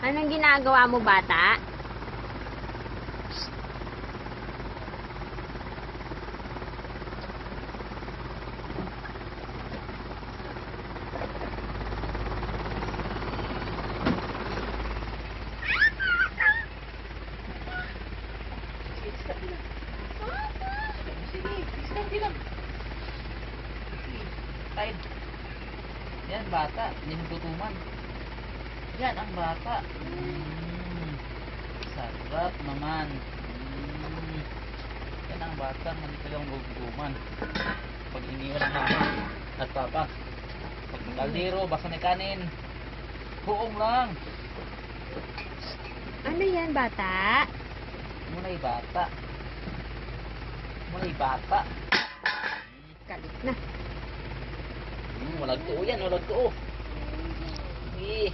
Anong ginagawa mo, bata? Yan, bata. Hindi nagutuman. Yan ang bata. Sarap naman. Yan ang bata. Hindi talagang nagutuman. Pag iniwan ang mama at papa. Pag kaldero, basta may kanin. Buong lang. Ano yan, bata? Mulay bata. Mulay bata. Galit na. Walag tuo yan, walag tuo. Eh.